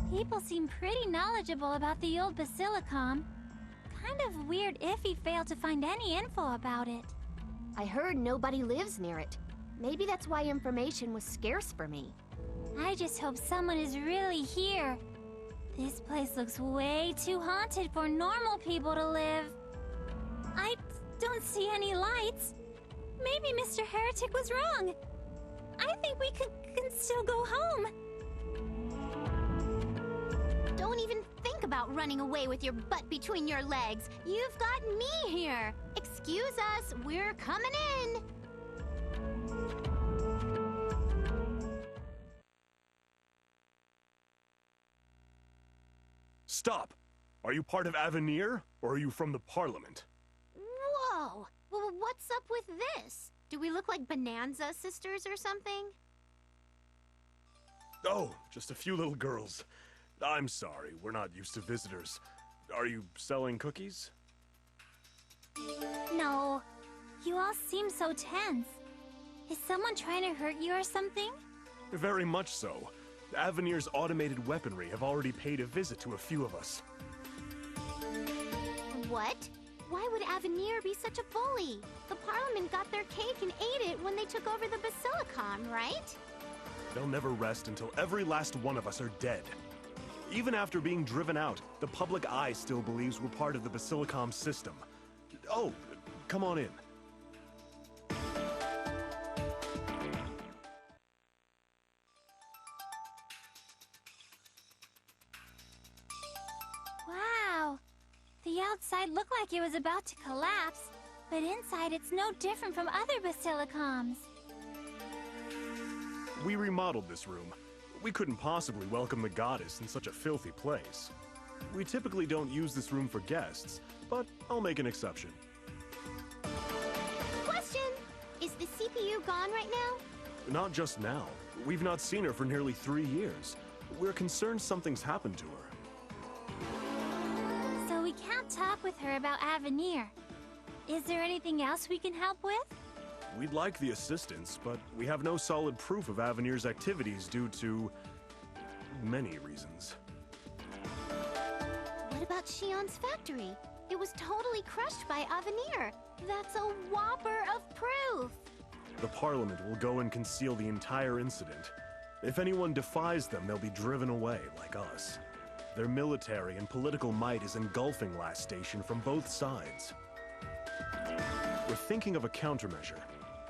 People seem pretty knowledgeable about the old Basilicom. Kind of weird if he failed to find any info about it. I heard nobody lives near it. Maybe that's why information was scarce for me. I just hope someone is really here. This place looks way too haunted for normal people to live. I don't see any lights. Maybe Mr. Heretic was wrong. I think we can still go home. Don't even think about running away with your butt between your legs. You've got me here. Excuse us, we're coming in. Stop! Are you part of Avenir, or are you from the Parliament? Whoa! Well, what's up with this? Do we look like Bonanza sisters or something? Oh, just a few little girls. I'm sorry, we're not used to visitors. Are you selling cookies? No. You all seem so tense. Is someone trying to hurt you or something? Very much so. Avenir's automated weaponry have already paid a visit to a few of us. What? Why would Avenir be such a bully? The Parliament got their cake and ate it when they took over the Basilicom, right? They'll never rest until every last one of us are dead. Even after being driven out, the public eye still believes we're part of the Basilicom system. Oh, come on in. Wow. The outside looked like it was about to collapse, but inside it's no different from other Basilicoms. We remodeled this room. We couldn't possibly welcome the goddess in such a filthy place. We typically don't use this room for guests, but I'll make an exception. Question! Is the CPU gone right now? Not just now. We've not seen her for nearly 3 years. We're concerned something's happened to her. So we can't talk with her about Avenir. Is there anything else we can help with? We'd like the assistance, but we have no solid proof of Avenir's activities due to many reasons. What about Shion's factory? It was totally crushed by Avenir. That's a whopper of proof. The Parliament will go and conceal the entire incident. If anyone defies them, they'll be driven away, like us. Their military and political might is engulfing Last Station from both sides. We're thinking of a countermeasure.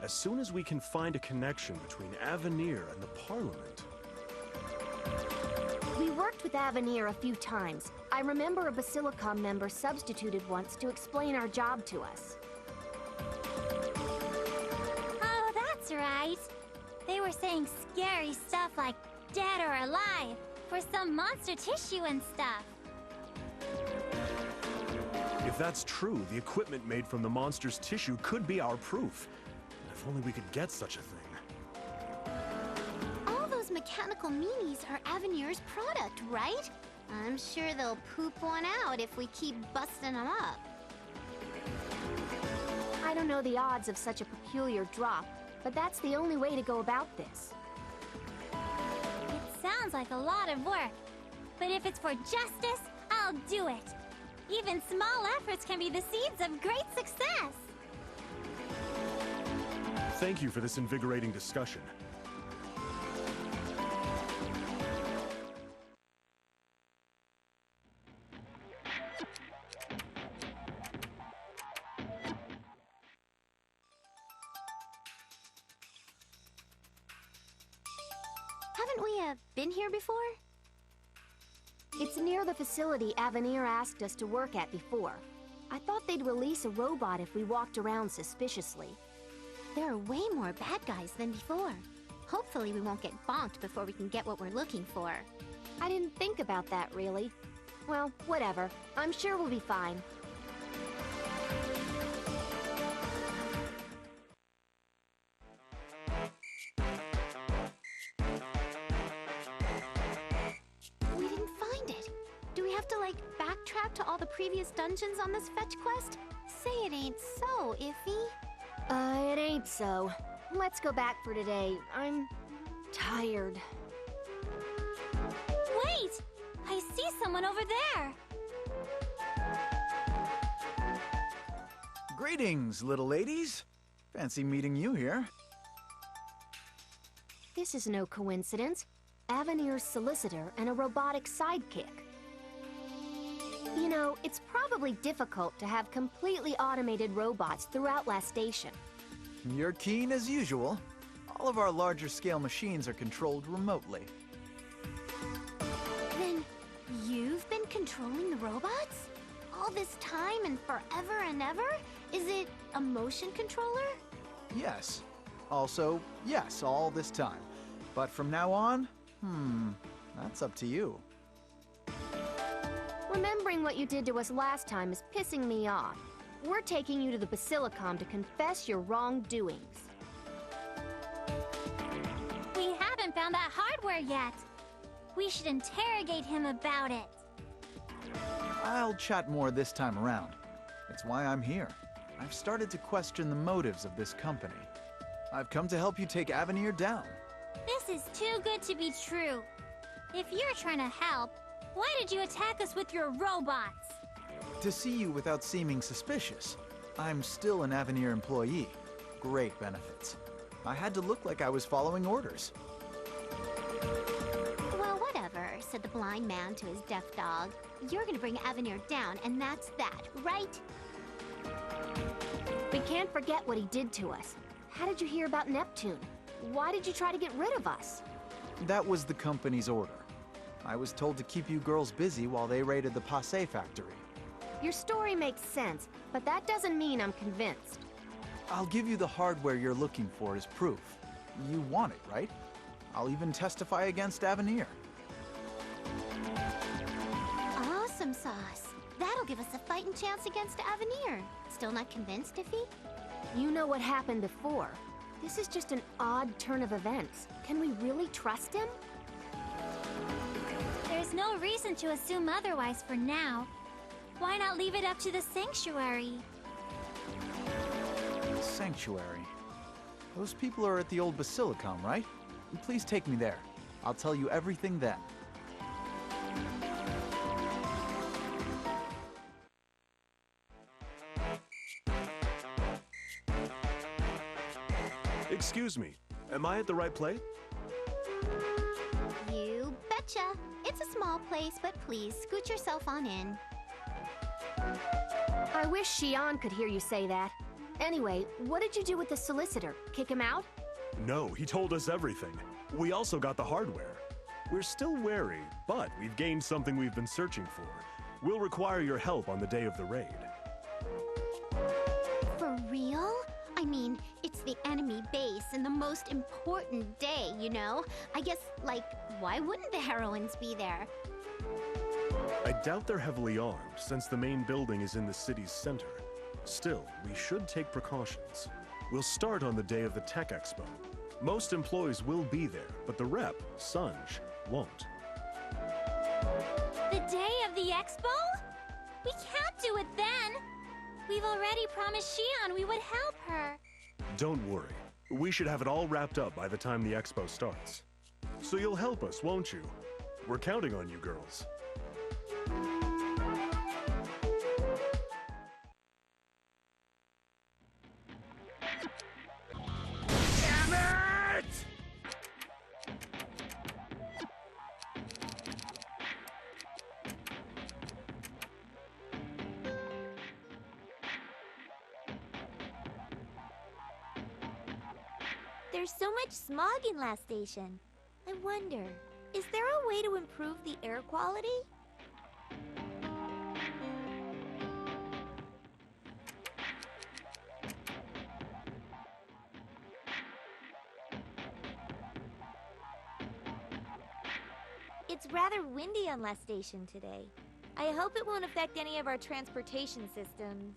As soon as we can find a connection between Avenir and the Parliament. We worked with Avenir a few times. I remember a Basilicom member substituted once to explain our job to us. Oh, that's right. They were saying scary stuff like dead or alive for some monster tissue and stuff. If that's true, the equipment made from the monster's tissue could be our proof. If only we could get such a thing. All those mechanical meanies are Avenir's product, right? I'm sure they'll poop one out if we keep busting them up. I don't know the odds of such a peculiar drop, but that's the only way to go about this. It sounds like a lot of work, but if it's for justice, I'll do it. Even small efforts can be the seeds of great success. Thank you for this invigorating discussion. Haven't we, been here before? It's near the facility Avenir asked us to work at before. I thought they'd release a robot if we walked around suspiciously. There are way more bad guys than before. Hopefully we won't get bonked before we can get what we're looking for. I didn't think about that, really. Well, whatever. I'm sure we'll be fine. We didn't find it. Do we have to, like, backtrack to all the previous dungeons on this fetch quest? Say it ain't so, Iffy. It ain't so. Let's go back for today. I'm tired. Wait! someone over there. Greetings, little ladies. Fancy meeting you here. This is no coincidence. Avenir's solicitor and a robotic sidekick. You know, it's probably difficult to have completely automated robots throughout Last Station. You're keen as usual. All of our larger scale machines are controlled remotely. Then you've been controlling the robots? All this time and forever and ever? Is it a motion controller? Yes. Also, yes, all this time. But from now on, that's up to you. Remembering what you did to us last time is pissing me off. We're taking you to the Basilicom to confess your wrongdoings. We haven't found that hardware yet. We should interrogate him about it. I'll chat more this time around. It's why I'm here. I've started to question the motives of this company. I've come to help you take Avenir down. This is too good to be true. If you're trying to help, why did you attack us with your robots? To see you without seeming suspicious. I'm still an Avenir employee. Great benefits. I had to look like I was following orders. Well, whatever, said the blind man to his deaf dog. You're gonna bring Avenir down, and that's that, right? We can't forget what he did to us. How did you hear about Neptune? Why did you try to get rid of us? That was the company's order. I was told to keep you girls busy while they raided the Passe factory. Your story makes sense, but that doesn't mean I'm convinced. I'll give you the hardware you're looking for as proof. You want it, right? I'll even testify against Avenir. Awesome sauce. That'll give us a fighting chance against Avenir. Still not convinced, Iffy? You know what happened before. This is just an odd turn of events. Can we really trust him? There's no reason to assume otherwise for now. Why not leave it up to the Sanctuary? Sanctuary. Those people are at the old Basilicom, right? Please take me there. I'll tell you everything then. Excuse me, am I at the right place? You betcha. It's a small place, but please, scoot yourself on in. I wish Xian could hear you say that. Anyway, what did you do with the solicitor? Kick him out? No, he told us everything. We also got the hardware. We're still wary, but we've gained something we've been searching for. We'll require your help on the day of the raid. For real? I mean, it's the enemy base and the most important day, you know? I guess, like, why wouldn't the heroines be there? I doubt they're heavily armed, since the main building is in the city's center. Still, we should take precautions. We'll start on the day of the Tech Expo. Most employees will be there, but the rep, Sunj, won't. The day of the expo? We can't do it then! We've already promised Xian we would help her. Don't worry. We should have it all wrapped up by the time the expo starts. So you'll help us, won't you? We're counting on you, girls. Damn it! There's so much smog in Last Station. I wonder, is there a way to improve the air quality? It's rather windy on Last Station today. I hope it won't affect any of our transportation systems.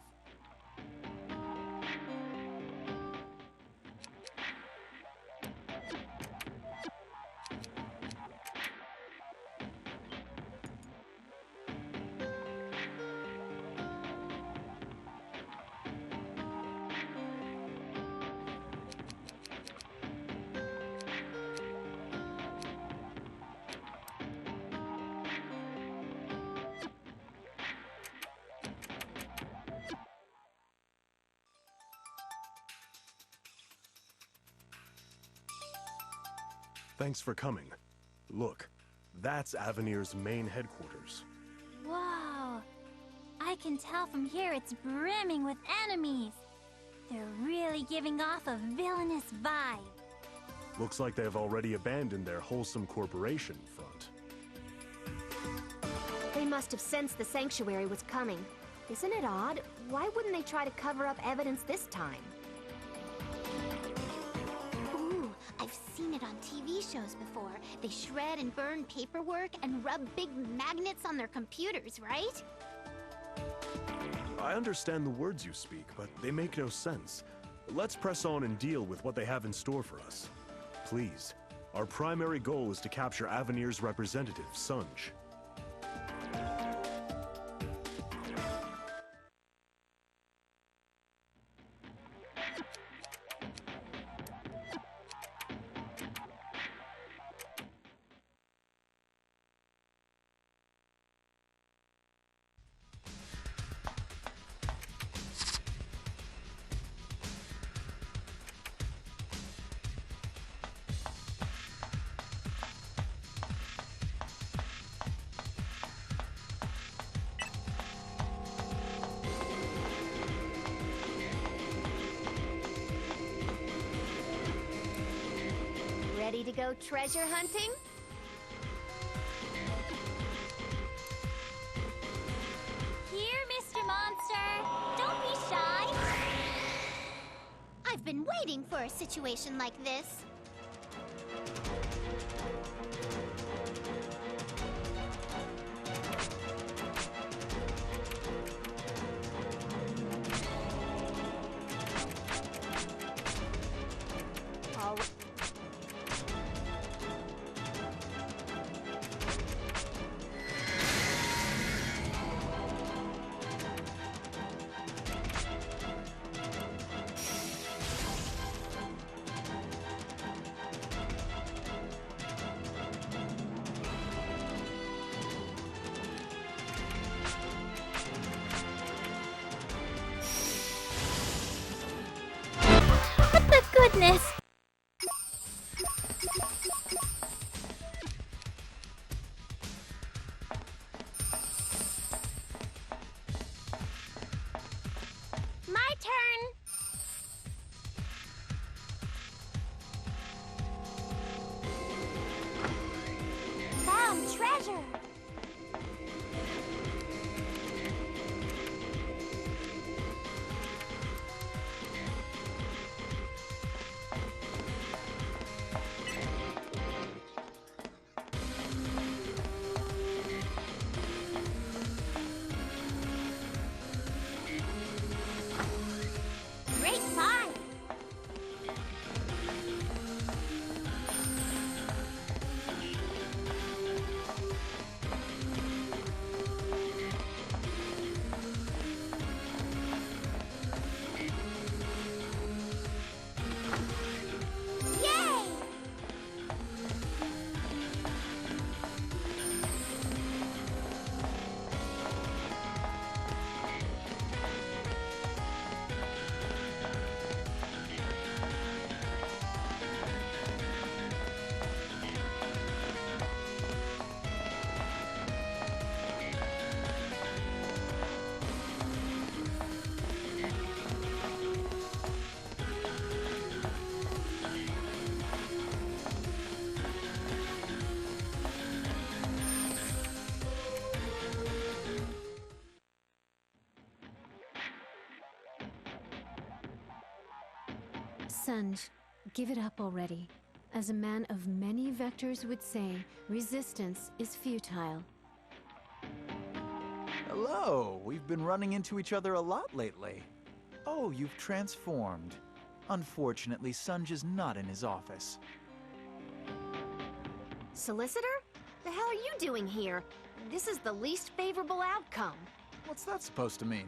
Thanks for coming. Look, that's Avenir's main headquarters. Whoa! I can tell from here it's brimming with enemies. They're really giving off a villainous vibe. Looks like they've already abandoned their wholesome corporation front. They must have sensed the sanctuary was coming. Isn't it odd? Why wouldn't they try to cover up evidence this time? Ooh, I've seen it on TV shows before. They shred and burn paperwork and rub big magnets on their computers, right? I understand the words you speak, but they make no sense. Let's press on and deal with what they have in store for us. Please. Our primary goal is to capture Avenir's representative, Sunj. Ready to go treasure hunting? Here, Mr. Monster! Don't be shy! I've been waiting for a situation like this. All What the goodness! My turn! Found treasure! Great find! Yay! Sunj, give it up already. As a man of many vectors would say, resistance is futile. Hello, we've been running into each other a lot lately. Oh, you've transformed. Unfortunately, Sunj is not in his office. Solicitor? The hell are you doing here? This is the least favorable outcome. What's that supposed to mean?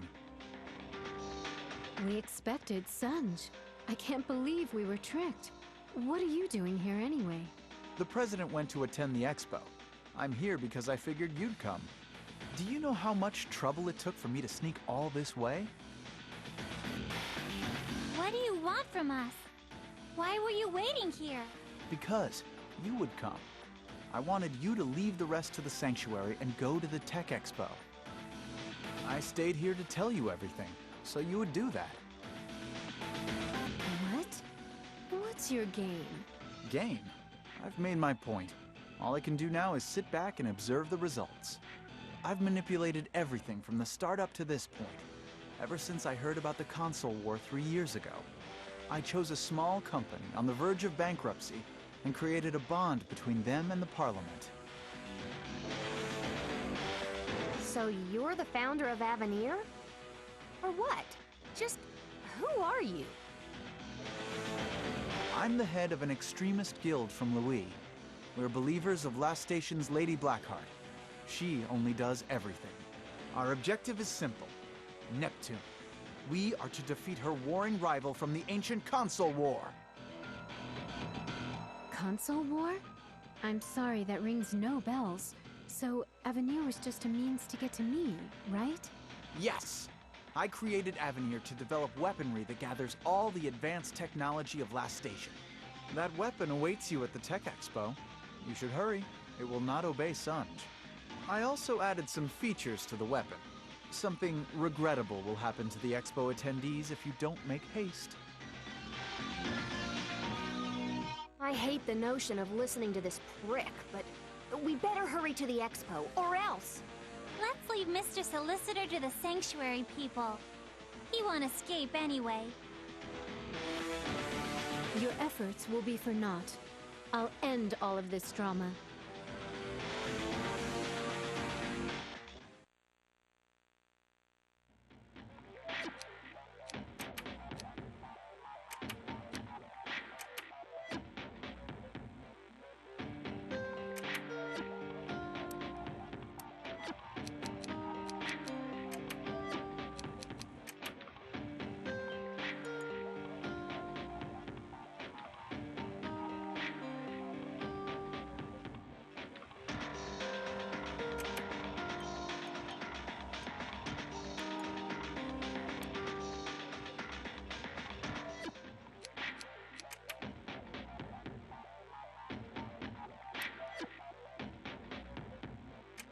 We expected Sunj. I can't believe we were tricked. What are you doing here anyway? The president went to attend the expo. I'm here because I figured you'd come. Do you know how much trouble it took for me to sneak all this way? What do you want from us? Why were you waiting here? Because you would come. I wanted you to leave the rest to the Sanctuary and go to the Tech Expo. I stayed here to tell you everything, so you would do that. What? What's your game? Game? I've made my point. All I can do now is sit back and observe the results. I've manipulated everything from the start up to this point, ever since I heard about the console war 3 years ago. I chose a small company on the verge of bankruptcy and created a bond between them and the Parliament. So you're the founder of Avenir? Or what? Just who are you? I'm the head of an extremist guild from Louis. We're believers of Last Station's Lady Blackheart. She only does everything. Our objective is simple. Neptune. We are to defeat her warring rival from the ancient Console War. Console war? I'm sorry, that rings no bells. So, Avenir was just a means to get to me, right? Yes! I created Avenir to develop weaponry that gathers all the advanced technology of Last Station. That weapon awaits you at the Tech Expo. You should hurry. It will not obey Sunj. I also added some features to the weapon. Something regrettable will happen to the Expo attendees if you don't make haste. I hate the notion of listening to this prick, but we better hurry to the expo, or else. Let's leave Mr. Solicitor to the Sanctuary people. He won't escape anyway. Your efforts will be for naught. I'll end all of this drama.